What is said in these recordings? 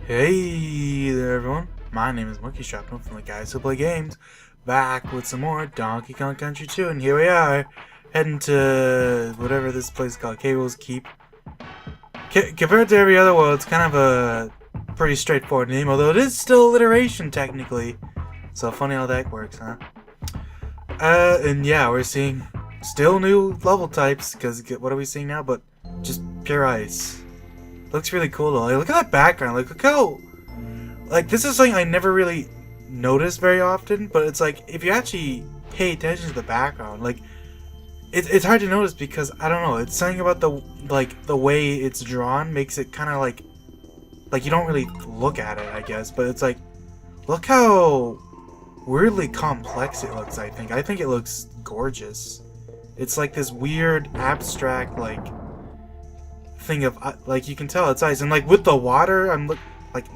Hey there everyone, my name is Monkey Shrapnel from the Guys Who Play Games, back with some more Donkey Kong Country 2, and here we are, heading to whatever this place is called, K.Rool's Keep. Compared to every other world, it's kind of a pretty straightforward name, although it is still alliteration technically, so funny how that works, huh? And yeah, we're seeing still new level types, because what are we seeing now but just pure ice. Looks really cool though. Like, look at that background. Like, look how... Like, this is something I never really notice very often, but it's like, if you actually pay attention to the background, like, it's hard to notice because, I don't know, it's something about the way it's drawn makes it kind of like you don't really look at it, I guess, but it's like, look how weirdly complex it looks, I think. I think it looks gorgeous. It's like this weird, abstract, like... thing of like you can tell it's ice, and like with the water like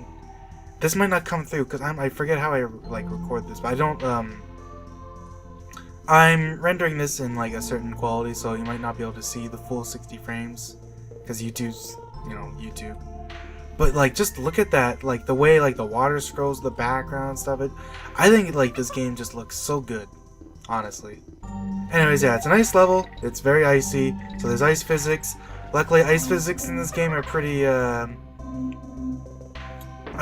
this might not come through because I forget how I like record this, but I don't I'm rendering this in like a certain quality, so you might not be able to see the full 60 frames because YouTube's, you know, YouTube. But like, just look at that, like the way like the water scrolls the background and stuff. I think like this game just looks so good, honestly. Anyways, yeah, it's a nice level. It's very icy, so there's ice physics. Luckily, ice physics in this game are pretty, I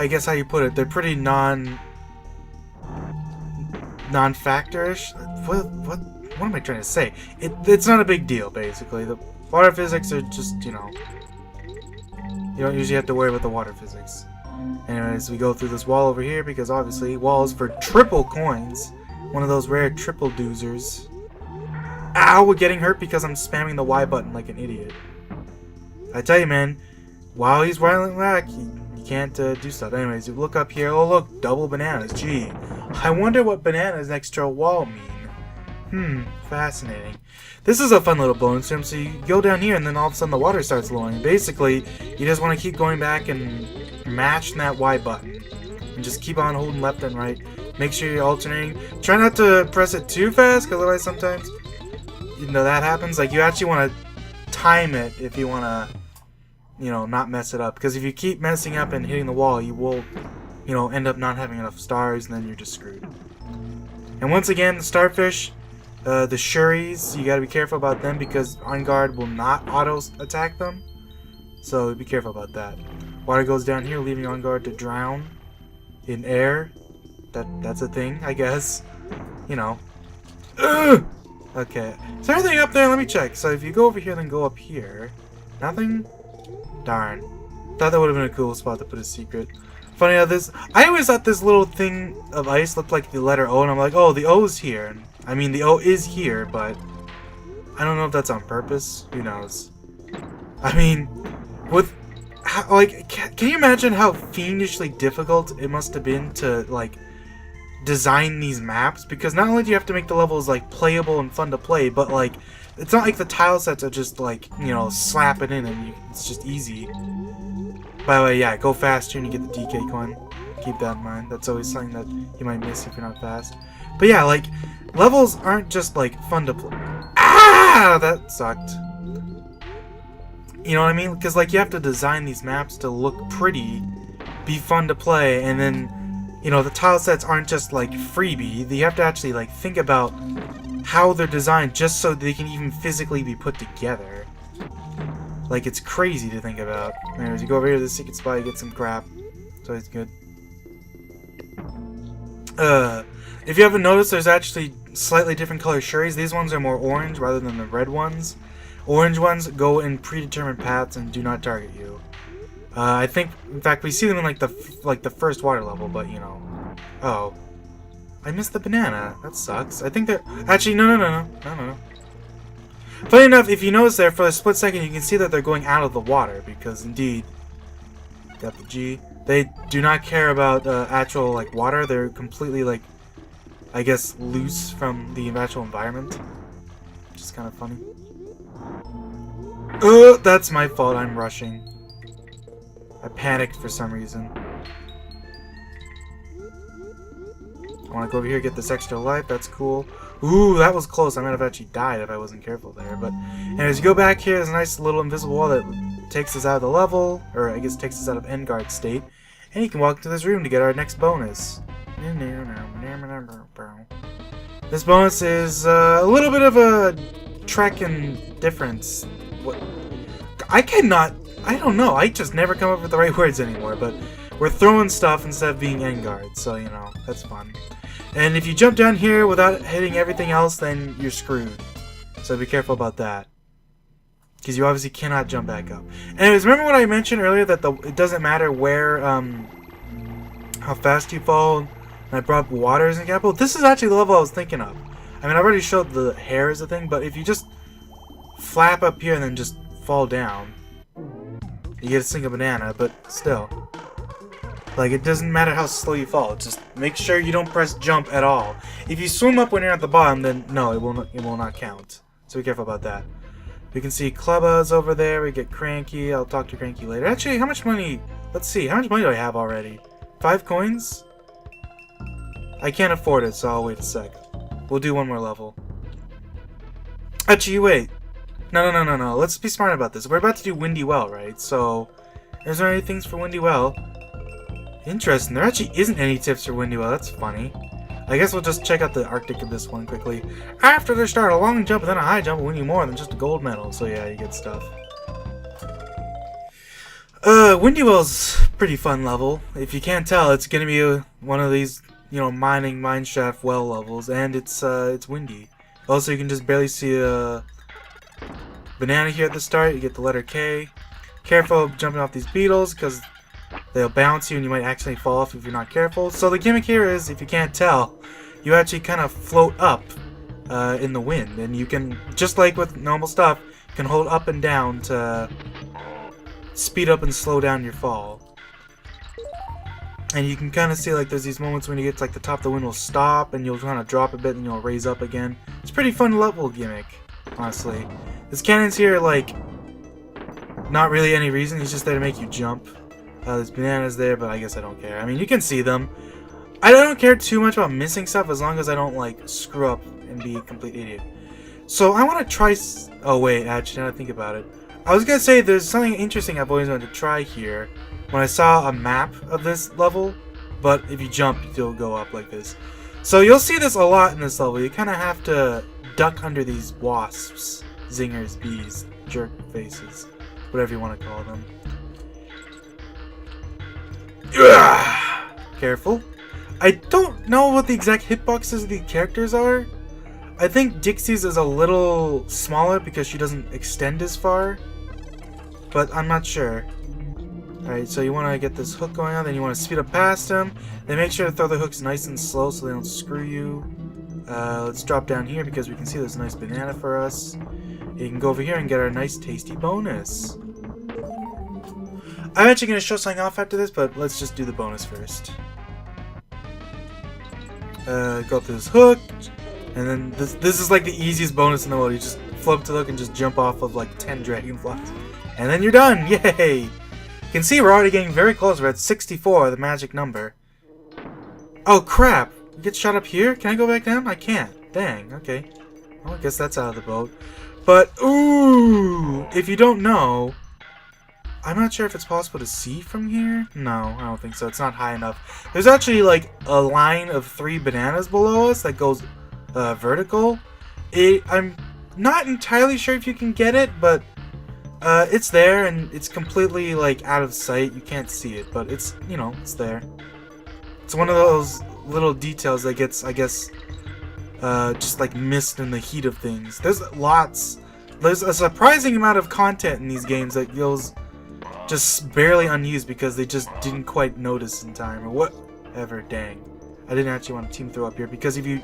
guess how you put it, they're pretty non-factor-ish. What am I trying to say? It's not a big deal, basically. The water physics are just, you know, you don't usually have to worry about the water physics. Anyways, we go through this wall over here because obviously walls for triple coins. One of those rare triple doozers. Ow, we're getting hurt because I'm spamming the Y button like an idiot. I tell you, man, while he's whiling back, you can't do stuff. Anyways, you look up here. Oh, look, double bananas. Gee, I wonder what bananas next to a wall mean. Fascinating. This is a fun little bonus room. So you go down here, and then all of a sudden the water starts flowing. Basically, you just want to keep going back and mashing that Y button, and just keep on holding left and right. Make sure you're alternating. Try not to press it too fast, because otherwise sometimes, you know, that happens. Like, you actually want to time it if you want to, you know, not mess it up, because if you keep messing up and hitting the wall, you will, you know, end up not having enough stars, and then you're just screwed. And once again, the starfish, the shuries, you gotta be careful about them because on guard will not auto attack them, so be careful about that. Water goes down here, leaving on guard to drown in air. That's a thing, I guess. You know. Ugh! Okay, is there anything up there? Let me check. So if you go over here, then go up here. Nothing? Darn. Thought that would have been a cool spot to put a secret. Funny how this... I always thought this little thing of ice looked like the letter O, and I'm like, oh, the O's here. I mean, the O is here, but... I don't know if that's on purpose. Who knows? I mean, with... like, can you imagine how fiendishly difficult it must have been to, like... design these maps? Because not only do you have to make the levels like playable and fun to play, but like it's not like the tile sets are just like, you know, slap it in and it's just easy. By the way, yeah, go faster and you get the DK coin. Keep that in mind. That's always something that you might miss if you're not fast. But yeah, like levels aren't just like fun to play. Ah, that sucked. You know what I mean? Because like you have to design these maps to look pretty, be fun to play, and then, you know, the tile sets aren't just like freebie. You have to actually like think about how they're designed just so they can even physically be put together. Like, it's crazy to think about. Anyways, you go over here to the secret spot, you get some crap. It's always good. If you haven't noticed, there's actually slightly different color shuries. These ones are more orange rather than the red ones. Orange ones go in predetermined paths and do not target you. I think, in fact, we see them in like the first water level, but you know. Oh, I missed the banana. That sucks. I think they're actually no. Funny enough, if you notice there for a split second, you can see that they're going out of the water because indeed, got the G. They do not care about actual like water. They're completely like, I guess, loose from the actual environment, which is kind of funny. That's my fault. I'm rushing. I panicked for some reason. I want to go over here, get this extra life. That's cool. Ooh, that was close. I might have actually died if I wasn't careful there. But anyways, you go back here. There's a nice little invisible wall that takes us out of the level, or I guess takes us out of end guard state. And you can walk to this room to get our next bonus. This bonus is a little bit of a trek and difference. What? I don't know, I just never come up with the right words anymore, but we're throwing stuff instead of being end guards, so you know, that's fun. And if you jump down here without hitting everything else, then you're screwed. So be careful about that. Because you obviously cannot jump back up. Anyways, remember what I mentioned earlier that it doesn't matter where, how fast you fall, and I brought up water as an example? This is actually the level I was thinking of. I mean, I already showed the hair as a thing, but if you just flap up here and then just fall down, you get a single banana, but still. Like, it doesn't matter how slow you fall, just make sure you don't press jump at all. If you swim up when you're at the bottom, then no, it will not count. So be careful about that. We can see Clubba's over there, we get Cranky, I'll talk to Cranky later. Actually, how much money, let's see, how much money do I have already? 5 coins? I can't afford it, so I'll wait a sec. We'll do one more level. Actually, wait. No, let's be smart about this. We're about to do Windy Well, right? So, is there any things for Windy Well? Interesting, there actually isn't any tips for Windy Well, that's funny. I guess we'll just check out the Arctic Abyss one quickly. After they start a long jump and then a high jump will win you more than just a gold medal, so yeah, you get stuff. Windy Well's pretty fun level. If you can't tell, it's gonna be one of these, you know, mining mineshaft well levels, and it's windy. Also, you can just barely see a banana here at the start, you get the letter K. Careful jumping off these beetles, because they'll bounce you and you might accidentally fall off if you're not careful. So the gimmick here is, if you can't tell, you actually kind of float up in the wind. And you can, just like with normal stuff, you can hold up and down to speed up and slow down your fall. And you can kind of see, like, there's these moments when you get to, like, the top of the wind will stop and you'll kind of drop a bit and you'll raise up again. It's a pretty fun level gimmick, honestly. This cannon's here, like, not really any reason. He's just there to make you jump. There's bananas there, but I guess I don't care. I mean, you can see them. I don't care too much about missing stuff as long as I don't, like, screw up and be a complete idiot. So I want to try... Oh, wait, actually, now that I think about it. I was going to say there's something interesting I've always wanted to try here when I saw a map of this level, but if you jump, you'll go up like this. So you'll see this a lot in this level. You kind of have to duck under these wasps, zingers, bees, jerk faces, whatever you want to call them. Careful. I don't know what the exact hitboxes of the characters are. I think Dixie's is a little smaller because she doesn't extend as far, but I'm not sure. Alright, so you want to get this hook going on, then you want to speed up past them. Then make sure to throw the hooks nice and slow so they don't screw you. Let's drop down here because we can see there's a nice banana for us. You can go over here and get our nice tasty bonus. I'm actually going to show something off after this, but let's just do the bonus first. Go up to this hook, and then this is like the easiest bonus in the world. You just flip to the hook and just jump off of like 10 dragonflies. And then you're done! Yay! You can see we're already getting very close. We're at 64, the magic number. Oh crap! You get shot up here? Can I go back down? I can't. Dang, okay. Well, I guess that's out of the boat. But, ooh! If you don't know... I'm not sure if it's possible to see from here. No, I don't think so. It's not high enough. There's actually like a line of 3 bananas below us that goes vertical. I'm not entirely sure if you can get it, but it's there and it's completely like out of sight. You can't see it, but it's, you know, it's there. It's one of those little details that gets, I guess, just like missed in the heat of things. There's a surprising amount of content in these games that goes just barely unused because they just didn't quite notice in time or whatever. Dang, I didn't actually want to team throw up here because if you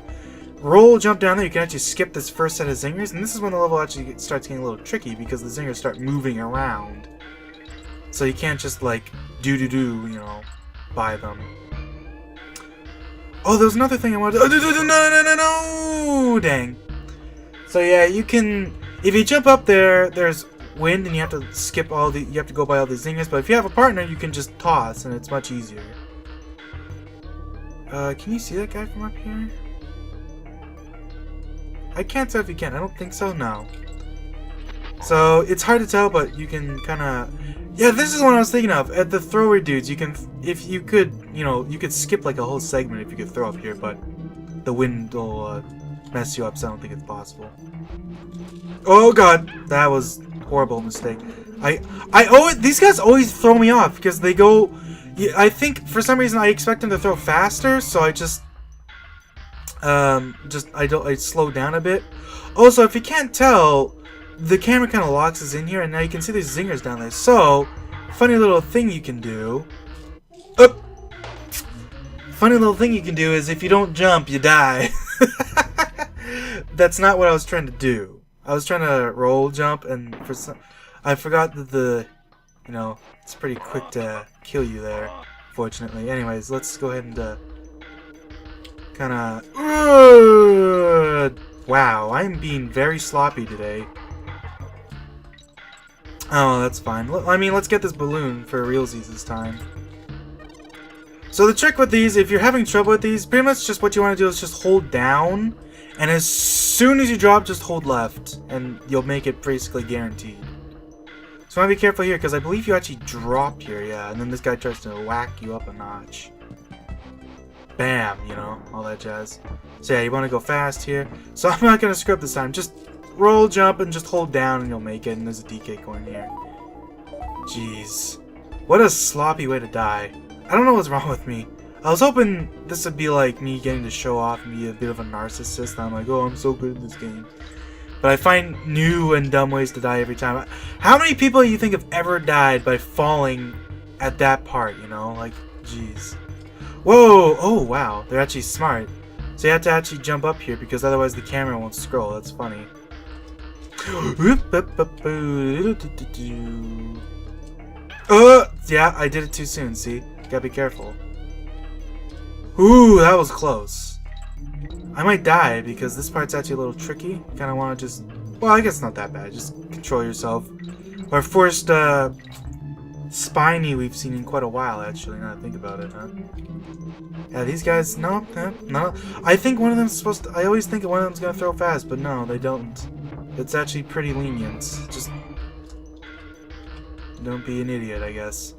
roll jump down there you can actually skip this first set of zingers, and this is when the level actually starts getting a little tricky because the zingers start moving around, so you can't just like you know, buy them. Oh, there was another thing I wanted to... No! Dang. So yeah, you can... If you jump up there, there's wind and you have to skip all the... You have to go by all the zingers, but if you have a partner, you can just toss and it's much easier. Can you see that guy from up here? I can't tell if you can. I don't think so, no. So, it's hard to tell, but you can kind of Yeah, this is what I was thinking of. At the thrower dudes, you can, if you could, you know, you could skip like a whole segment if you could throw up here, but the wind will mess you up, so I don't think it's possible. Oh god, that was a horrible mistake. These guys always throw me off because they go. I think for some reason I expect them to throw faster, so I I slow down a bit. Also, if you can't tell, the camera kind of locks us in here, and now you can see these zingers down there. So, funny little thing you can do. Funny little thing you can do is if you don't jump, you die. That's not what I was trying to do. I was trying to roll jump, and I forgot that you know, it's pretty quick to kill you there, fortunately. Anyways, let's go ahead and kind of. Wow, I'm being very sloppy today. Oh, that's fine. I mean, let's get this balloon for realsies this time. So the trick with these, if you're having trouble with these, pretty much just what you want to do is just hold down, and as soon as you drop, just hold left, and you'll make it basically guaranteed. So I want to be careful here, because I believe you actually drop here, yeah, and then this guy tries to whack you up a notch. Bam, you know, all that jazz. So yeah, you want to go fast here. So I'm not going to screw up this time, just roll, jump, and just hold down, and you'll make it, and there's a DK coin here. Jeez. What a sloppy way to die. I don't know what's wrong with me. I was hoping this would be like me getting to show off and be a bit of a narcissist. I'm like, oh, I'm so good at this game. But I find new and dumb ways to die every time. How many people do you think have ever died by falling at that part, you know? Like, jeez. Whoa! Oh, wow. They're actually smart. So you have to actually jump up here because otherwise the camera won't scroll. That's funny. Yeah, I did it too soon, see? Gotta be careful. Ooh, that was close. I might die because this part's actually a little tricky. Kinda wanna just... Well, I guess it's not that bad. Just control yourself. Our first, spiny we've seen in quite a while, actually, now that I think about it, huh? Yeah, these guys... No. I think one of them's supposed to... I always think one of them's gonna throw fast, but no, they don't. It's actually pretty lenient. Just... Don't be an idiot, I guess.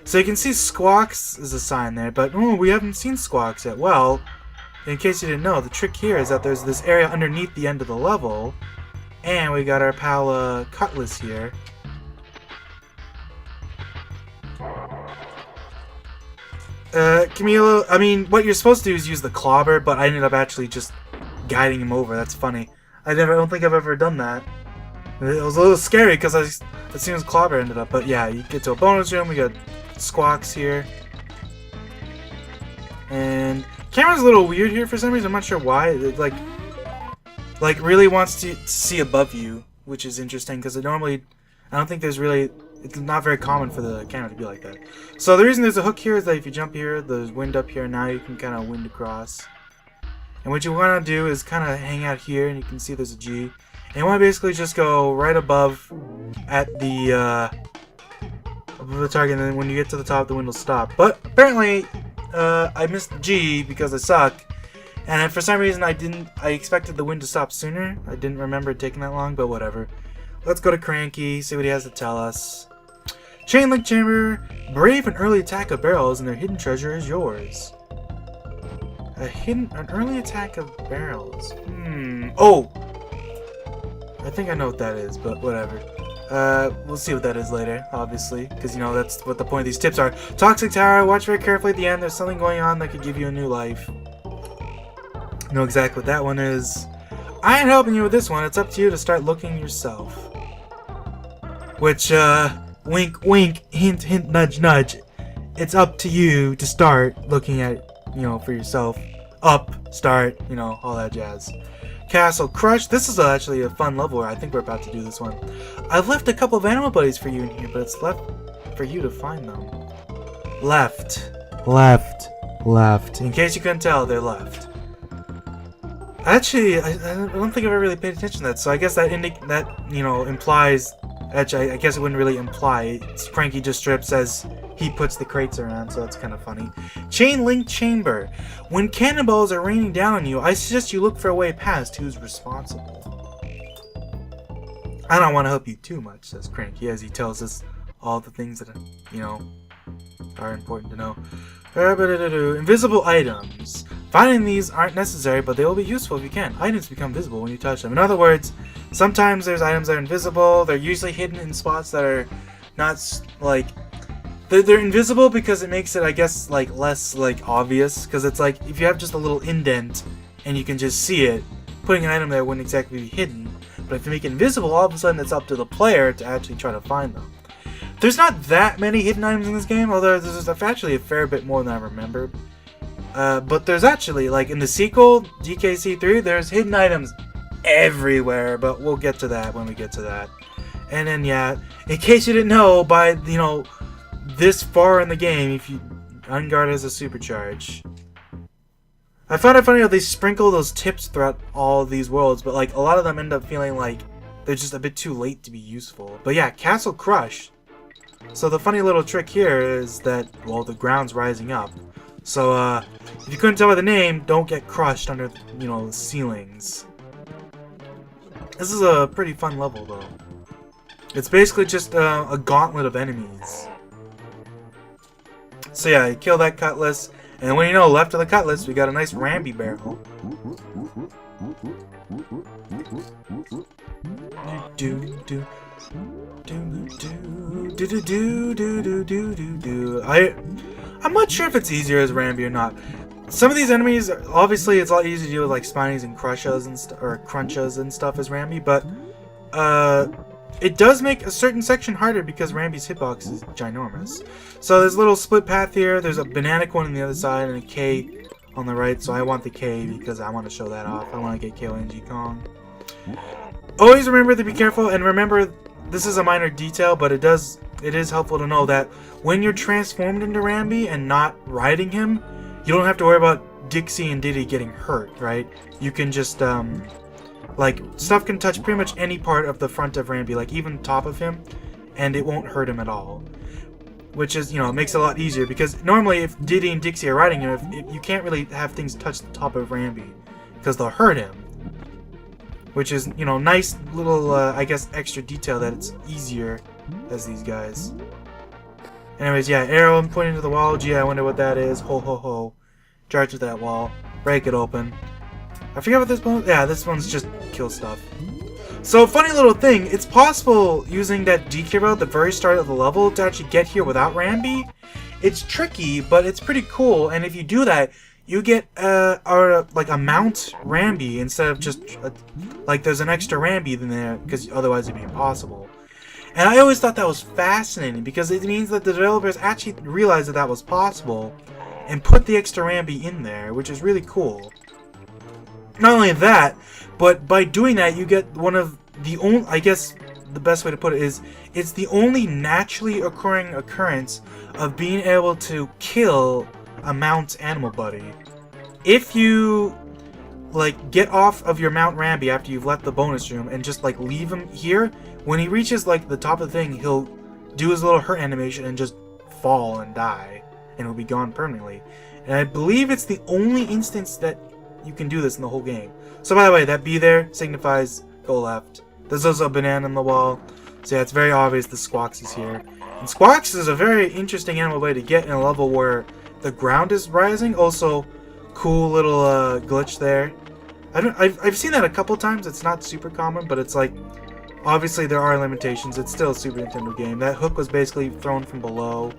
So you can see Squawks is a sign there, but oh, we haven't seen Squawks yet. Well, in case you didn't know, the trick here is that there's this area underneath the end of the level, and we got our pal Cutlass here. Camilo, I mean, what you're supposed to do is use the clobber, but I ended up actually just guiding him over. That's funny. I don't think I've ever done that. It was a little scary because as soon as clobber ended up, but yeah, you get to a bonus room. We got Squawks here, and camera's a little weird here for some reason. I'm not sure why. It, like really wants to see above you, which is interesting because I don't think there's really. It's not very common for the camera to be like that. So the reason there's a hook here is that if you jump here, there's wind up here. Now you can kind of wind across. And what you want to do is kind of hang out here, and you can see there's a G. And you want to basically just go right above at the target, and then when you get to the top, the wind will stop. But apparently, I missed G because I suck. And then for some reason, I expected the wind to stop sooner. I didn't remember it taking that long, but whatever. Let's go to Cranky, see what he has to tell us. Chain link chamber. Brave an early attack of barrels, and their hidden treasure is yours. An early attack of barrels. Oh! I think I know what that is, but whatever. We'll see what that is later, obviously, because, you know, that's what the point of these tips are. Toxic Tower, watch very carefully at the end. There's something going on that could give you a new life. Know exactly what that one is. I ain't helping you with this one. It's up to you to start looking yourself. Which, wink, wink, hint, hint, nudge, nudge. It's up to you to start looking at, you know, for yourself. Up, start, you know, all that jazz. Castle Crush. This is actually a fun level. I think we're about to do this one. I've left a couple of animal buddies for you in here, but it's left for you to find them. Left. Left. Left. In case you couldn't tell, they're left. Actually, I don't think I've ever really paid attention to that, so I guess that you know, implies... Actually, I guess it wouldn't really imply. Cranky just straight up says he puts the crates around, so that's kind of funny. Chain link chamber. When cannonballs are raining down on you, I suggest you look for a way past who's responsible. I don't want to help you too much, says Cranky, as he tells us all the things that, you know, are important to know. Invisible items. Finding these aren't necessary, but they will be useful if you can. Items become visible when you touch them. In other words, sometimes there's items that are invisible. They're usually hidden in spots that are not, like... They're invisible because it makes it, I guess, like, less, like, obvious. Because it's like, if you have just a little indent and you can just see it, putting an item there wouldn't exactly be hidden. But if you make it invisible, all of a sudden it's up to the player to actually try to find them. There's not that many hidden items in this game, although there's actually a fair bit more than I remembered. But there's actually, like, in the sequel, DKC 3, there's hidden items everywhere, but we'll get to that when we get to that. And then, yeah, in case you didn't know, by, you know, this far in the game, if you unguard has a supercharge. I found it funny how they sprinkle those tips throughout all of these worlds, but, like, a lot of them end up feeling like they're just a bit too late to be useful. But yeah, Castle Crush. So the funny little trick here is that, well, the ground's rising up. So, if you couldn't tell by the name, don't get crushed under, you know, the ceilings. This is a pretty fun level, though. It's basically just a gauntlet of enemies. So yeah, you kill that cutlass, and when you know left of the cutlass, we got a nice Ramby barrel. I'm not sure if it's easier as Ramby or not. Some of these enemies, obviously, it's a lot easier to deal with like Spinies and Crunchas and stuff as Ramby, but it does make a certain section harder because Ramby's hitbox is ginormous. So there's a little split path here. There's a banana coin on the other side and a K on the right. So I want the K because I want to show that off. I want to get KONG Kong. Always remember to be careful, and remember this is a minor detail, but it is helpful to know that when you're transformed into Ramby and not riding him, you don't have to worry about Dixie and Diddy getting hurt, right? You can just like, stuff can touch pretty much any part of the front of Ramby, like even top of him, and it won't hurt him at all. Which is, you know, it makes it a lot easier, because normally if Diddy and Dixie are riding him, if you can't really have things touch the top of Ramby, because they'll hurt him. Which is, you know, nice little, I guess, extra detail that it's easier as these guys. Anyways, yeah, arrow and pointing to the wall. Gee, I wonder what that is. Ho ho ho. Charge at that wall. Break it open. I forget what this one... Yeah, this one's just kill stuff. So, funny little thing. It's possible using that DKC at the very start of the level to actually get here without Ramby. It's tricky, but it's pretty cool. And if you do that, you get like a mount Ramby instead of just like there's an extra Ramby in there, because otherwise it'd be impossible. And I always thought that was fascinating because it means that the developers actually realized that that was possible and put the extra Ramby in there, which is really cool. Not only that, but by doing that, you get one of the only, I guess the best way to put it is, it's the only naturally occurring occurrence of being able to kill a mount animal buddy. If you, like, get off of your mount Ramby after you've left the bonus room and just, like, leave him here, when he reaches, like, the top of the thing, he'll do his little hurt animation and just fall and die, and he'll be gone permanently. And I believe it's the only instance that you can do this in the whole game. So by the way, that B there signifies go left. There's also a banana on the wall. So yeah, it's very obvious the Squawks is here. And Squawks is a very interesting animal way to get in a level where the ground is rising. Also, cool little glitch there. I've seen that a couple times. It's not super common, but it's like, obviously there are limitations. It's still a Super Nintendo game. That hook was basically thrown from below.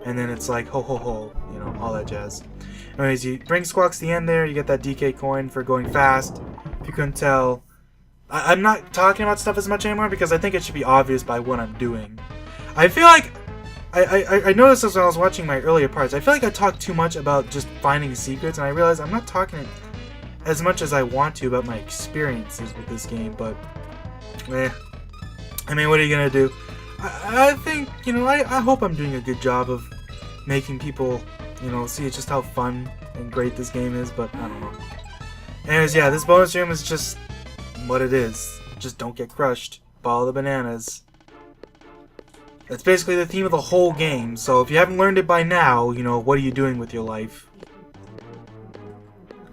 And then it's like, ho ho ho, you know, all that jazz. Anyways, you bring Squawks to the end there, you get that DK coin for going fast. If you couldn't tell, I'm not talking about stuff as much anymore because I think it should be obvious by what I'm doing. I feel like, I noticed this when I was watching my earlier parts, I feel like I talk too much about just finding secrets, and I realize I'm not talking as much as I want to about my experiences with this game, but, I mean, what are you gonna do? I think, you know, I hope I'm doing a good job of making people, you know, see just how fun and great this game is, but I don't know. Anyways, yeah, this bonus room is just what it is. Just don't get crushed. Follow the bananas. That's basically the theme of the whole game, so if you haven't learned it by now, you know, what are you doing with your life?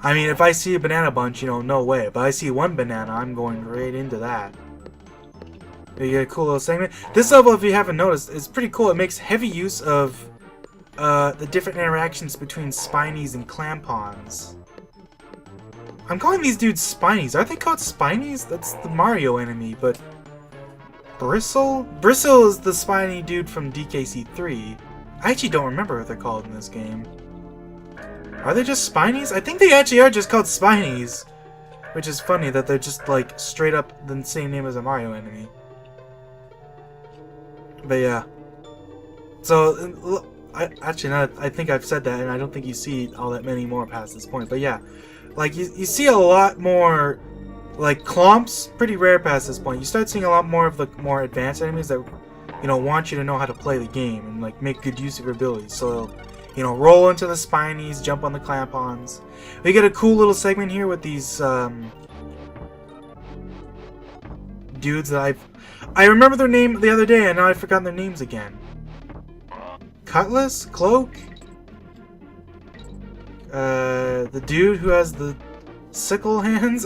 I mean, if I see a banana bunch, you know, no way. But I see one banana, I'm going right into that. You get a cool little segment. This level, if you haven't noticed, is pretty cool. It makes heavy use of the different interactions between Spinies and Clampons. I'm calling these dudes Spinies. Are they called Spinies? That's the Mario enemy, but... Bristle? Bristle is the spiny dude from DKC 3. I actually don't remember what they're called in this game. Are they just Spinies? I think they actually are just called Spinies. Which is funny that they're just, like, straight up the same name as a Mario enemy. But yeah. So, I think I've said that, and I don't think you see all that many more past this point. But yeah, like, you see a lot more, like, Clomps, pretty rare past this point. You start seeing a lot more of the more advanced enemies that, you know, want you to know how to play the game and, like, make good use of your abilities. So, you know, roll into the Spinies, jump on the Clampons. We get a cool little segment here with these, dudes that I remember their name the other day, and now I've forgotten their names again. Cutlass? Cloak? The dude who has the sickle hands?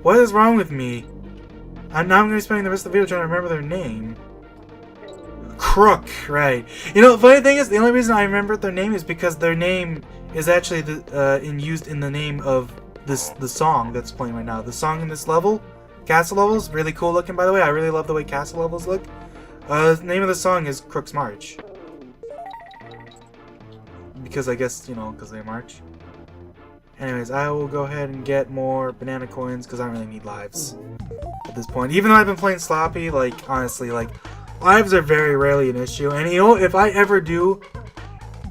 What is wrong with me? Now I'm going to be spending the rest of the video trying to remember their name. Crook, right. You know, the funny thing is, the only reason I remember their name is because their name is actually used in the name of the song that's playing right now. The song in this level, castle levels, really cool looking, by the way. I really love the way castle levels look. The name of the song is Crook's March. Because I guess, you know, because they march. Anyways, I will go ahead and get more banana coins because I don't really need lives at this point. Even though I've been playing sloppy, like, honestly, like, lives are very rarely an issue. And, you know, if I ever do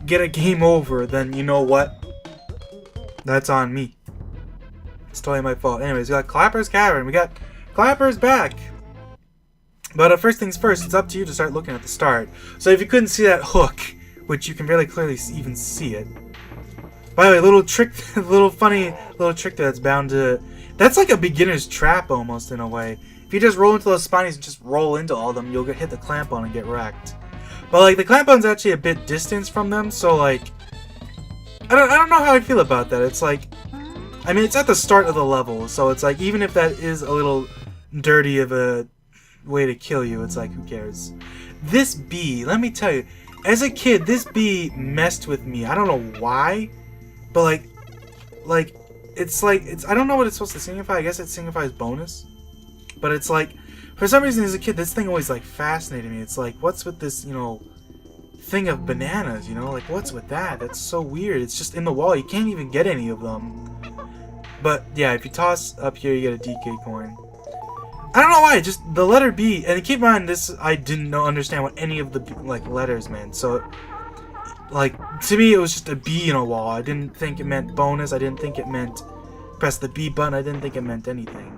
get a game over, then you know what? That's on me. It's totally my fault. Anyways, we got Clapper's Cavern. We got Clapper's back. But first things first, it's up to you to start looking at the start. So if you couldn't see that hook, which you can really clearly even see it. By the way, little funny little trick that's bound to... That's like a beginner's trap almost in a way. If you just roll into those Spinies and just roll into all of them, you'll hit the Clampon and get wrecked. But like the Clampon's actually a bit distance from them, so like... I don't know how I feel about that. It's like... I mean, it's at the start of the level, so it's like, even if that is a little dirty of a way to kill you, it's like, who cares? This bee, let me tell you, as a kid, this bee messed with me. I don't know why, but like, I don't know what it's supposed to signify. I guess it signifies bonus. But it's like, for some reason as a kid, this thing always like fascinated me. It's like, what's with this, you know, thing of bananas, you know? Like, what's with that? That's so weird. It's just in the wall. You can't even get any of them. But yeah, if you toss up here, you get a DK coin. I don't know why, just the letter B, and keep in mind, this, I didn't understand what any of the, like, letters meant, so, like, to me, it was just a B in a wall. I didn't think it meant bonus, I didn't think it meant press the B button, I didn't think it meant anything.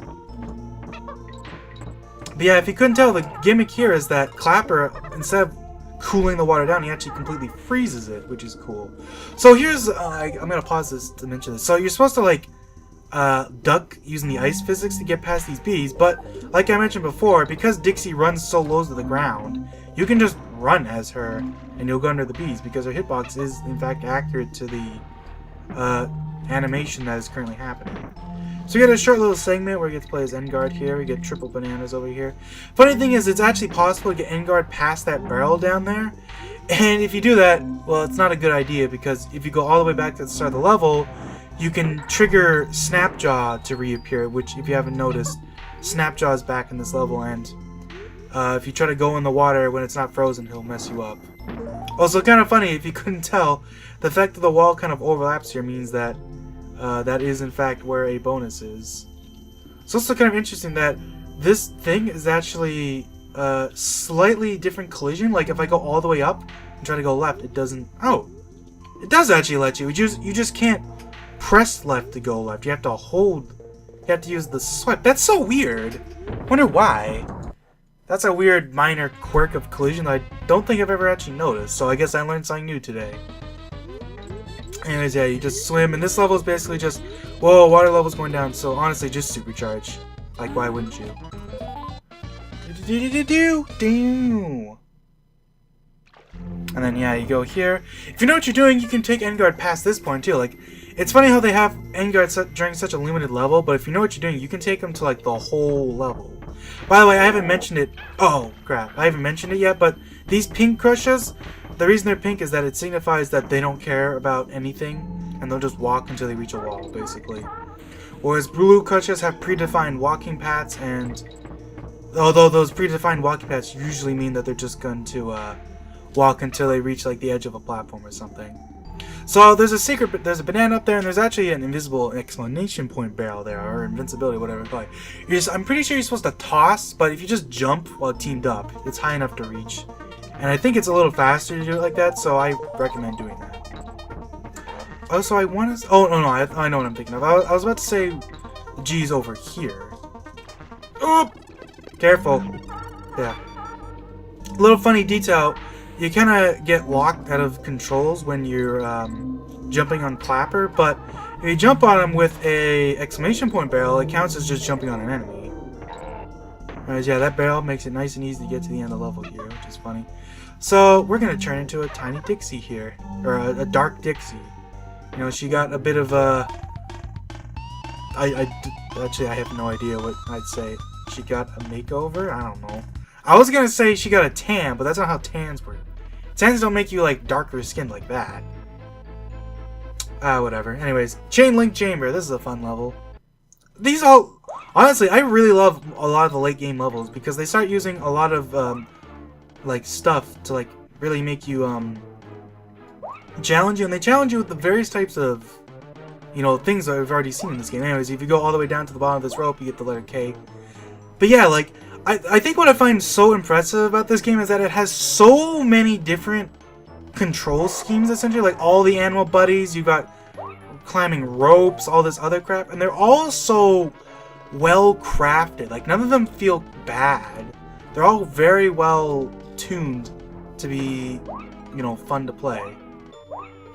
But yeah, if you couldn't tell, the gimmick here is that Clapper, instead of cooling the water down, he actually completely freezes it, which is cool. So here's, I'm gonna pause this to mention this. So you're supposed to, like, duck using the ice physics to get past these bees, but like I mentioned before, because Dixie runs so low to the ground, you can just run as her and you'll go under the bees because her hitbox is in fact accurate to the animation that is currently happening. So we get a short little segment where we get to play as Enguarde here. We get triple bananas over here. Funny thing is, it's actually possible to get Enguarde past that barrel down there, and if you do that, well, it's not a good idea, because if you go all the way back to the start of the level, you can trigger Snapjaw to reappear, which, if you haven't noticed, Snapjaw is back in this level, and if you try to go in the water when it's not frozen, he'll mess you up. Also, kind of funny, if you couldn't tell, the fact that the wall kind of overlaps here means that that is, in fact, where a bonus is. It's also kind of interesting that this thing is actually a slightly different collision. Like, if I go all the way up and try to go left, it doesn't... Oh! It does actually let you. You just can't press left to go left. You have to hold... You have to use the swipe. That's so weird. Wonder why. That's a weird minor quirk of collision that I don't think I've ever actually noticed. So I guess I learned something new today. Anyways, yeah, you just swim, and this level is basically just... Whoa, water level's going down, so honestly, just supercharge. Like, why wouldn't you? And then, yeah, you go here. If you know what you're doing, you can take Endguard past this point, too. Like, it's funny how they have Endguard during such a limited level, but if you know what you're doing, you can take them to, like, the whole level. By the way, I haven't mentioned it. Oh, crap. I haven't mentioned it yet, but these pink crushes, the reason they're pink is that it signifies that they don't care about anything, and they'll just walk until they reach a wall, basically. Whereas blue crushes have predefined walking paths, and although those predefined walking paths usually mean that they're just going to walk until they reach like the edge of a platform or something. So there's a banana up there, and there's actually an invisible exclamation point barrel there, or invincibility, whatever you call it. I'm pretty sure you're supposed to toss, but if you just jump while teamed up, it's high enough to reach. And I think it's a little faster to do it like that, so I recommend doing that. Also, I want to... Oh, no, I know what I'm thinking of. I was about to say G's over here. Oh! Careful. Yeah. Little funny detail. You kind of get locked out of controls when you're jumping on Clapper, but if you jump on him with a exclamation point barrel, it counts as just jumping on an enemy. Whereas, yeah, that barrel makes it nice and easy to get to the end of the level here, which is funny. So, we're going to turn into a tiny Dixie here. Or a dark Dixie. You know, she got a bit of a... Actually, I have no idea what I'd say. She got a makeover? I don't know. I was going to say she got a tan, but that's not how tans work. Tans don't make you, like, darker skin like that. Whatever. Anyways, Chain Link Chamber. This is a fun level. These all... Honestly, I really love a lot of the late game levels because they start using a lot of, like, stuff to, like, really make you, challenge you. And they challenge you with the various types of, you know, things that we've already seen in this game. Anyways, if you go all the way down to the bottom of this rope, you get the letter K. But yeah, like, I think what I find so impressive about this game is that it has so many different control schemes, essentially. Like, all the animal buddies, you've got climbing ropes, all this other crap, and they're all so well crafted. Like, none of them feel bad. They're all very well tuned to be, you know, fun to play.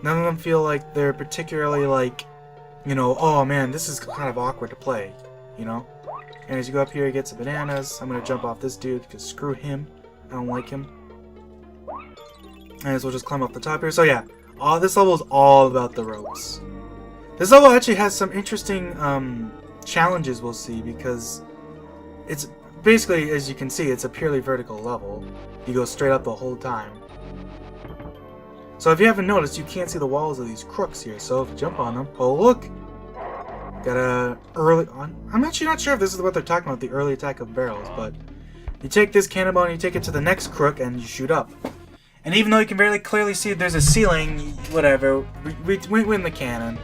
None of them feel like they're particularly like, you know, oh man, this is kind of awkward to play, you know? And as you go up here, you get some bananas. I'm gonna jump off this dude because screw him. I don't like him. And so we'll just climb up the top here. So yeah, this level is all about the ropes. This level actually has some interesting challenges we'll see because it's basically, as you can see, it's a purely vertical level. You go straight up the whole time. So if you haven't noticed, you can't see the walls of these crooks here. So if you jump on them, oh look, got a early. I'm actually not sure if this is what they're talking about, the early attack of barrels, but you take this cannonball and you take it to the next crook and you shoot up. And even though you can very clearly see there's a ceiling, whatever, we win the cannon.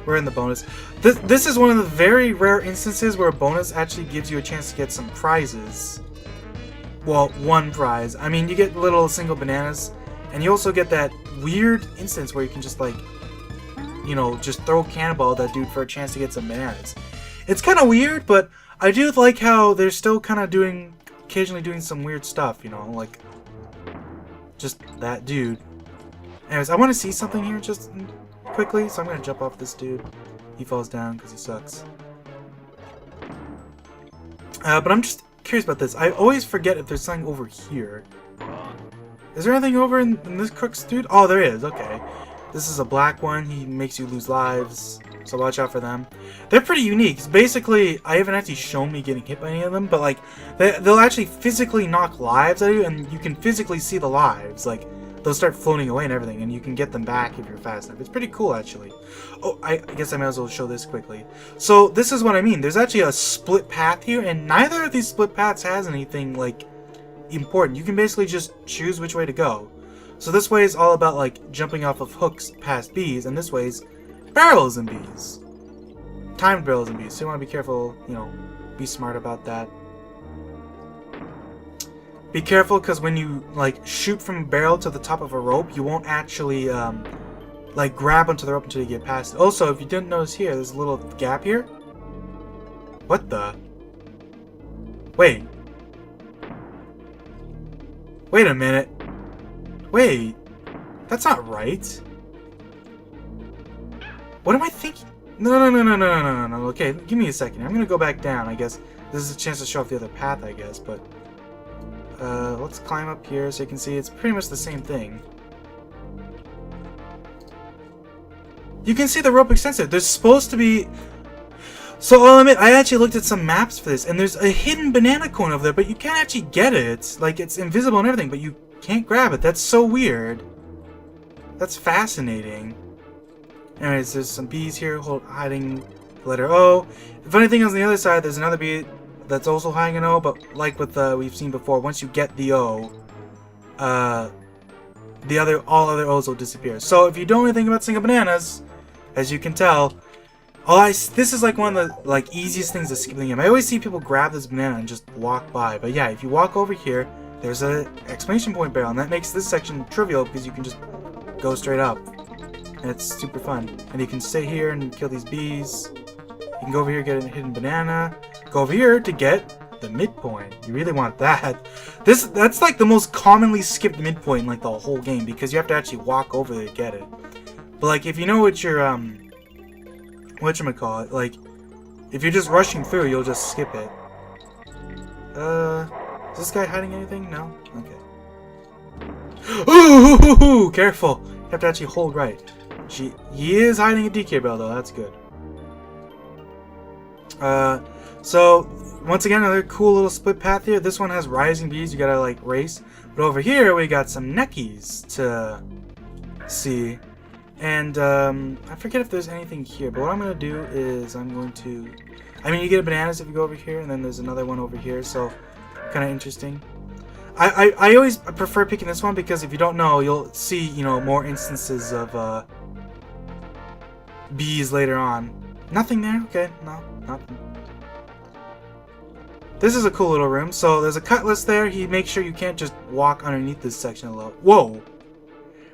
We're in the bonus. This is one of the very rare instances where a bonus actually gives you a chance to get some prizes. Well, one prize. I mean, you get little single bananas, and you also get that weird instance where you can just, like, you know, just throw a cannonball at that dude for a chance to get some bananas. It's kind of weird, but I do like how they're still kind of occasionally doing some weird stuff, you know, like, just that dude. Anyways, I want to see something here just quickly, so I'm going to jump off this dude. He falls down because he sucks. But I'm just curious about this. I always forget if there's something over here. Is there anything over in this crook's dude? Oh, there is. Okay. This is a black one. He makes you lose lives, so watch out for them. They're pretty unique. Basically, I haven't actually shown me getting hit by any of them, but like they'll actually physically knock lives at you, and you can physically see the lives. Like, they'll start floating away and everything, and you can get them back if you're fast enough. It's pretty cool, actually. Oh, I guess I might as well show this quickly. So, this is what I mean. There's actually a split path here, and neither of these split paths has anything, like, important. You can basically just choose which way to go. So this way is all about, like, jumping off of hooks past bees, and this way is barrels and bees. Timed barrels and bees. So you want to be careful, you know, be smart about that. Be careful, because when you, like, shoot from a barrel to the top of a rope, you won't actually, like, grab onto the rope until you get past it. Also, if you didn't notice here, there's a little gap here. What the? Wait. Wait a minute. Wait. That's not right. What am I thinking? No. Okay, give me a second. I'm gonna go back down, I guess. This is a chance to show off the other path, I guess, but... let's climb up here so you can see it's pretty much the same thing. You can see the rope extender. There's supposed to be... So I'll admit, I actually looked at some maps for this, and there's a hidden banana coin over there, but you can't actually get it. Like, it's invisible and everything, but you can't grab it. That's so weird. That's fascinating. Anyways, there's some bees here hiding the letter O. The funny thing is, on the other side, there's another bee that's also hiding an O, but like with we've seen before, once you get the O, all other O's will disappear. So if you don't know anything about single bananas, as you can tell, this is like one of the like easiest things to skip the game. I always see people grab this banana and just walk by, but yeah, if you walk over here, there's an exclamation point barrel, and that makes this section trivial because you can just go straight up. And it's super fun. And you can stay here and kill these bees. You can go over here, get a hidden banana. Go over here to get the midpoint. You really want that. That's like the most commonly skipped midpoint in like the whole game, because you have to actually walk over there to get it. But like if you know what your whatchamacallit, like if you're just rushing through, you'll just skip it. Is this guy hiding anything? No? Okay. Ooh, careful. You have to actually hold right. He is hiding a DK barrel though, that's good. So once again, another cool little split path here. This one has rising bees, you gotta like race. But over here we got some neckies to see. And I forget if there's anything here, but what I'm gonna do is you get bananas if you go over here, and then there's another one over here, so kinda interesting. I always prefer picking this one because if you don't know, you'll see, you know, more instances of bees later on. Nothing there? Okay, no, nothing. This is a cool little room. So there's a cutlass there. He makes sure you can't just walk underneath this section a lot. Whoa!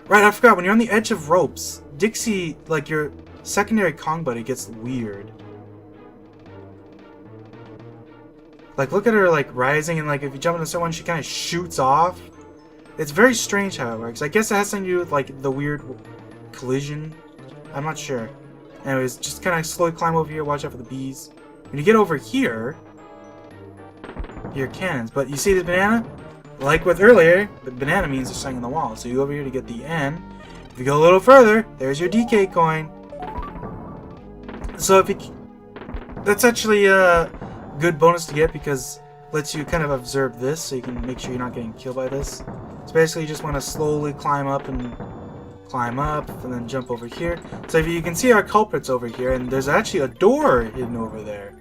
Right, I forgot. When you're on the edge of ropes, Dixie, like your secondary Kong buddy, gets weird. Like, look at her, like, rising, and, like, if you jump into someone, she kind of shoots off. It's very strange how it works. I guess it has something to do with, like, the weird collision. I'm not sure. Anyways, just kind of slowly climb over here, watch out for the bees. When you get over here, your cannons. But you see the banana? Like with earlier, the banana means they're staying in the wall. So you go over here to get the N. If you go a little further, there's your DK coin. So if you... That's actually a good bonus to get because it lets you kind of observe this, so you can make sure you're not getting killed by this. So basically you just want to slowly climb up, and then jump over here. So if you can see our culprits over here, and there's actually a door hidden over there.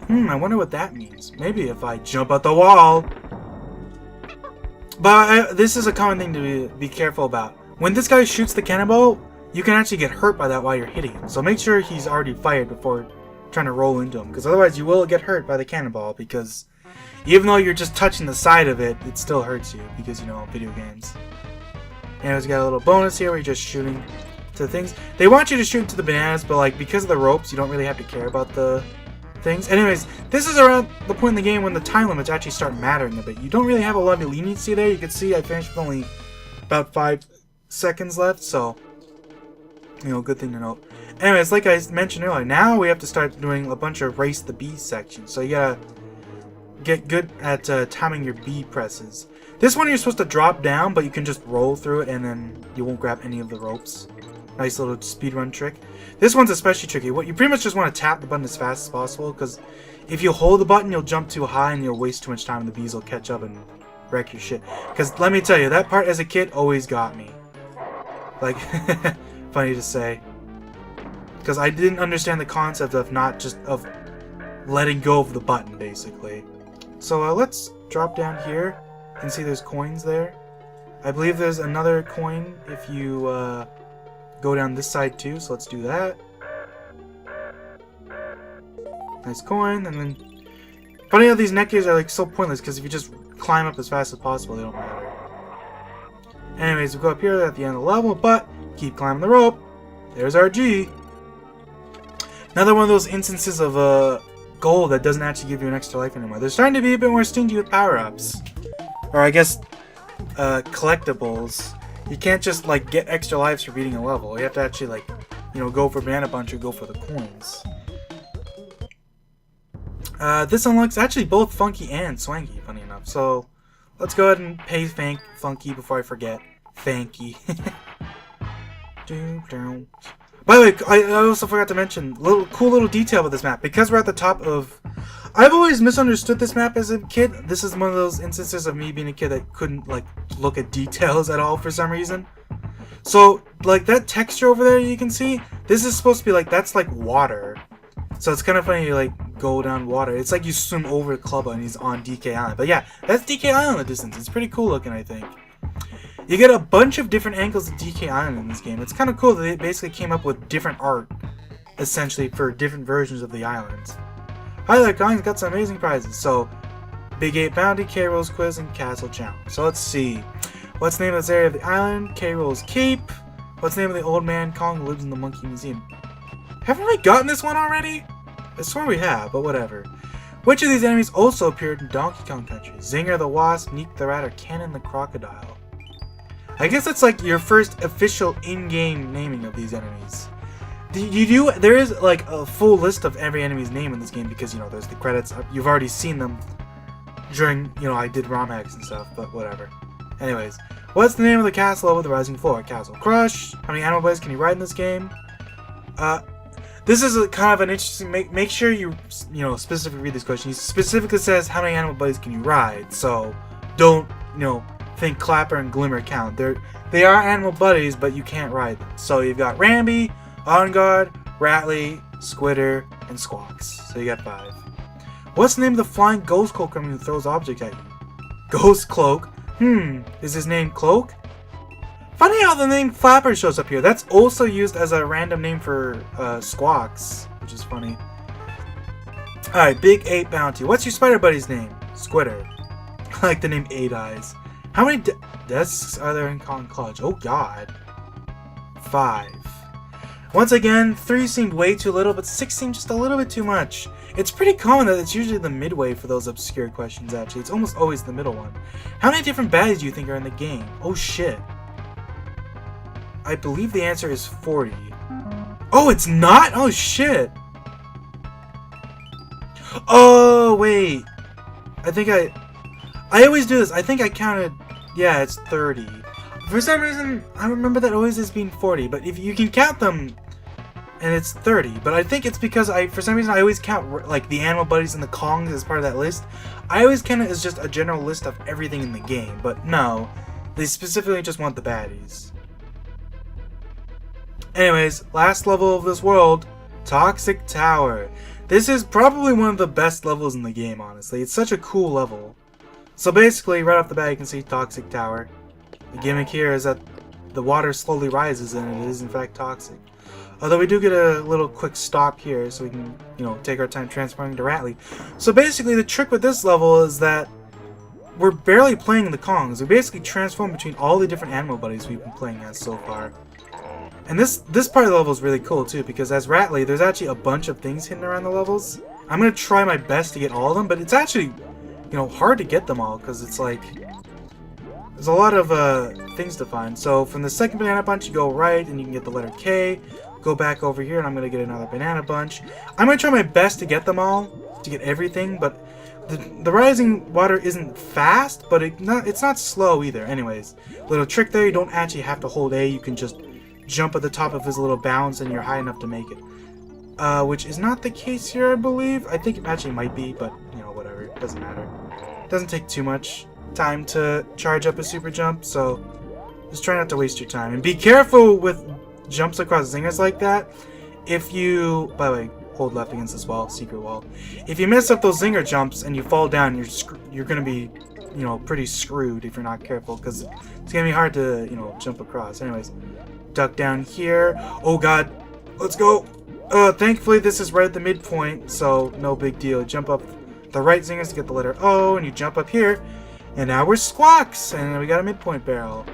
I wonder what that means. Maybe if I jump out the wall. But this is a common thing to be careful about. When this guy shoots the cannonball, you can actually get hurt by that while you're hitting him. So make sure he's already fired before trying to roll into him, because otherwise you will get hurt by the cannonball, because even though you're just touching the side of it, it still hurts you, because, you know, video games. And we got a little bonus here where you're just shooting to things. They want you to shoot to the bananas, but like because of the ropes, you don't really have to care about the things. Anyways, this is around the point in the game when the time limits actually start mattering a bit. You don't really have a lot of leniency there. You can see I finished with only about 5 seconds left, so, you know, good thing to note. Anyways, like I mentioned earlier, now we have to start doing a bunch of race the bee sections. So you gotta get good at timing your bee presses. This one you're supposed to drop down, but you can just roll through it and then you won't grab any of the ropes. Nice little speedrun trick. This one's especially tricky. You pretty much just want to tap the button as fast as possible, because if you hold the button, you'll jump too high and you'll waste too much time and the bees will catch up and wreck your shit. Because let me tell you, that part as a kid always got me. Like, funny to say. Because I didn't understand the concept of of letting go of the button, basically. So let's drop down here. You can see there's coins there. I believe there's another coin if you go down this side too, so let's do that. Nice coin, and then... Funny how these neck gears are like so pointless, because if you just climb up as fast as possible, they don't matter. Anyways, we'll go up here at the end of the level, but keep climbing the rope. There's our G. Another one of those instances of gold that doesn't actually give you an extra life anymore. They're starting to be a bit more stingy with power-ups. Or I guess collectibles. You can't just like get extra lives for beating a level. You have to actually like, you know, go for Banana Bunch or go for the coins. This unlocks actually both Funky and Swanky, funny enough. So let's go ahead and pay Funky before I forget. Thanky. By the way, I also forgot to mention cool little detail about this map. Because we're at the top of... I've always misunderstood this map as a kid. This is one of those instances of me being a kid that couldn't, like, look at details at all for some reason. So, like, that texture over there you can see, this is supposed to be, like, that's, like, water. So it's kind of funny you, like, go down water. It's like you swim over Clubba and he's on DK Island. But yeah, that's DK Island in the distance. It's pretty cool looking, I think. You get a bunch of different angles of DK Island in this game. It's kind of cool that they basically came up with different art, essentially, for different versions of the islands. Hi there, guys, got some amazing prizes. So, Big 8 Bounty, K.Rool's Quiz, and Castle Challenge. So let's see. What's the name of this area of the island? K.Rool's Keep. What's the name of the old man Kong who lives in the Monkey Museum? Haven't we gotten this one already? I swear we have, but whatever. Which of these enemies also appeared in Donkey Kong Country? Zinger the Wasp, Neek the Rat, or Cannon the Crocodile? I guess that's like your first official in-game naming of these enemies. There is like a full list of every enemy's name in this game because, you know, there's the credits. You've already seen them during, you know, I did ROM hacks and stuff, but whatever. Anyways, what's the name of the castle over the rising floor? Castle Crush. How many animal bodies can you ride in this game? This is a kind of an interesting... Make sure you know, specifically read this question. He specifically says how many animal bodies can you ride, so don't, you know, think Clapper and Glimmer count. They are animal buddies, but you can't ride them. So you've got Rambi, On Guard, Rattly, Squitter, and Squawks. So you got 5. What's the name of the flying ghost cloak criminal who throws objects at you? Ghost Cloak? Is his name Cloak? Funny how the name Flapper shows up here. That's also used as a random name for Squawks, which is funny. Alright, Big 8 Bounty. What's your spider buddy's name? Squitter. I like the name 8 Eyes. How many desks are there in Kong Clutch? Oh god. 5. Once again, 3 seemed way too little, but 6 seemed just a little bit too much. It's pretty common that it's usually the midway for those obscure questions, actually. It's almost always the middle one. How many different baddies do you think are in the game? Oh shit. I believe the answer is 40. Oh, it's not? Oh shit. Oh, wait. I think I always do this. I think I counted... Yeah, it's 30. For some reason, I remember that always as being 40, but if you can count them, and it's 30. But I think it's because for some reason, I always count, like, the animal buddies and the Kongs as part of that list. I always count it as just a general list of everything in the game, but no. They specifically just want the baddies. Anyways, last level of this world, Toxic Tower. This is probably one of the best levels in the game, honestly. It's such a cool level. So basically, right off the bat, you can see Toxic Tower. The gimmick here is that the water slowly rises and it is in fact toxic. Although we do get a little quick stop here so we can, you know, take our time transferring to Rattly. So basically, the trick with this level is that we're barely playing the Kongs. We basically transform between all the different animal buddies we've been playing as so far. And this part of the level is really cool too, because as Rattly, there's actually a bunch of things hidden around the levels. I'm going to try my best to get all of them, but it's actually, you know, hard to get them all, because it's like, there's a lot of things to find. So from the second banana bunch, you go right, and you can get the letter K. Go back over here, and I'm going to get another banana bunch. I'm going to try my best to get them all, to get everything, but the rising water isn't fast, but it's not slow either. Anyways, little trick there, you don't actually have to hold A, you can just jump at the top of his little bounds and you're high enough to make it. Which is not the case here, I believe. I think it actually might be, but, you know, whatever. It doesn't matter. It doesn't take too much time to charge up a super jump, so just try not to waste your time. And be careful with jumps across zingers like that. If you... By the way, hold left against this wall, secret wall. If you mess up those zinger jumps and you fall down, you're going to be, you know, pretty screwed if you're not careful, because it's going to be hard to, you know, jump across. Anyways, duck down here. Oh god, let's go. Thankfully this is right at the midpoint, so no big deal. Jump up the right zingers to get the letter O, and you jump up here, and now we're Squawks, and we got a midpoint barrel.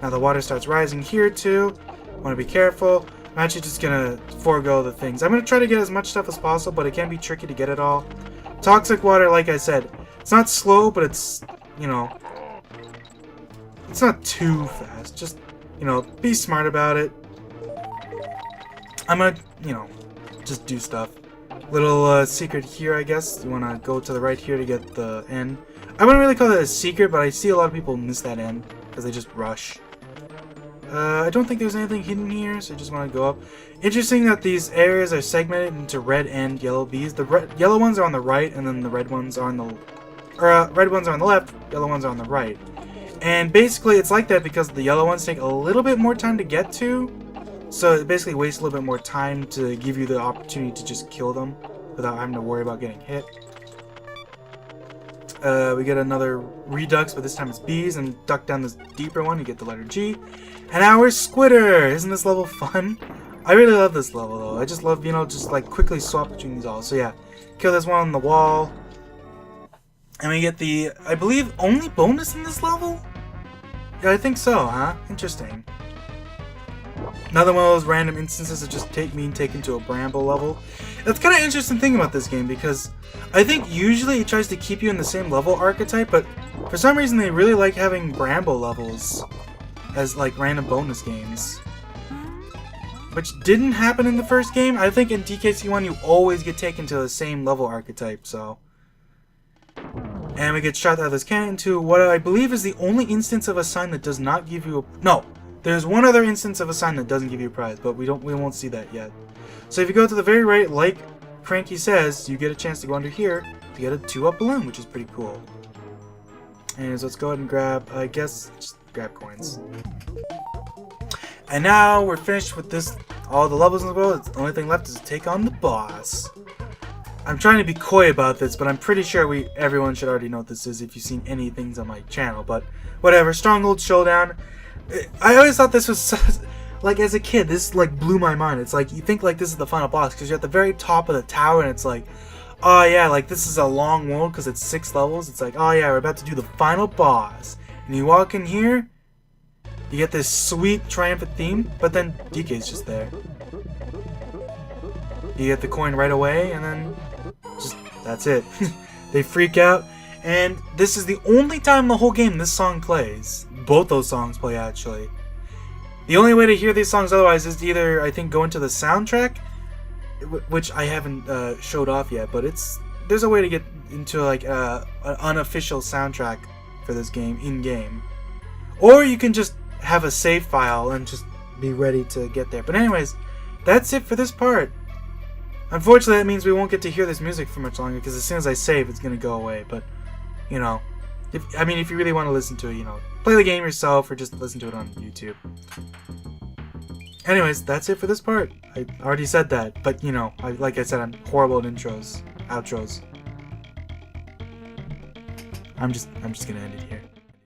Now the water starts rising here too. Want to be careful. I'm actually just gonna forego the things. I'm gonna try to get as much stuff as possible, but it can be tricky to get it all. Toxic water, like I said, it's not slow, but it's, you know, it's not too fast. Just, you know, be smart about it. I'm gonna, you know, just do stuff. Little secret here, I guess. You wanna go to the right here to get the N. I wouldn't really call that a secret, but I see a lot of people miss that N because they just rush. I don't think there's anything hidden here, so I just want to go up. Interesting that these areas are segmented into red and yellow bees. The yellow ones are on the right, and then the red ones are on the... red ones are on the left, yellow ones are on the right. And basically, it's like that because the yellow ones take a little bit more time to get to. So it basically wastes a little bit more time to give you the opportunity to just kill them without having to worry about getting hit. We get another redux, but this time it's bees, and duck down this deeper one, you get the letter G. And now we're Squitter! Isn't this level fun? I really love this level, though. I just love, you know, just like quickly swap between these all. So yeah, kill this one on the wall. And we get the, I believe, only bonus in this level? Yeah, I think so, huh? Interesting. Another one of those random instances that just taken to a bramble level. That's kind of an interesting thing about this game, because I think usually it tries to keep you in the same level archetype, but for some reason they really like having bramble levels as like random bonus games. Which didn't happen in the first game. I think in DKC 1 you always get taken to the same level archetype, so... And we get shot out of this cannon into what I believe is the only instance of a sign that does not give you a... No! There's one other instance of a sign that doesn't give you a prize, but we won't see that yet. So if you go to the very right, like Cranky says, you get a chance to go under here to get a 2-up balloon, which is pretty cool. Anyways, let's go ahead and grab, I guess, just grab coins. And now we're finished with this, all the levels in the world. The only thing left is to take on the boss. I'm trying to be coy about this, but I'm pretty sure everyone should already know what this is if you've seen any things on my channel. But whatever, Stronghold Showdown. I always thought this was so, like, as a kid, this like blew my mind. It's like you think like this is the final boss because you're at the very top of the tower, and it's like, oh yeah, like this is a long world because it's 6 levels. It's like, oh yeah, we're about to do the final boss, and you walk in here, you get this sweet triumphant theme, but then DK's just there. You get the coin right away, and then just that's it. They freak out, and this is the only time the whole game this song plays. Both those songs play, actually. The only way to hear these songs otherwise is to either, I think, go into the soundtrack, which I haven't showed off yet, but there's a way to get into like an unofficial soundtrack for this game in-game. Or you can just have a save file and just be ready to get there. But anyways, that's it for this part. Unfortunately, that means we won't get to hear this music for much longer, because as soon as I save, it's going to go away. But, you know, if you really want to listen to it, you know, play the game yourself or just listen to it on YouTube. Anyways, that's it for this part. I already said that, but, you know, like I said, I'm horrible at outros. I'm just going to end it here.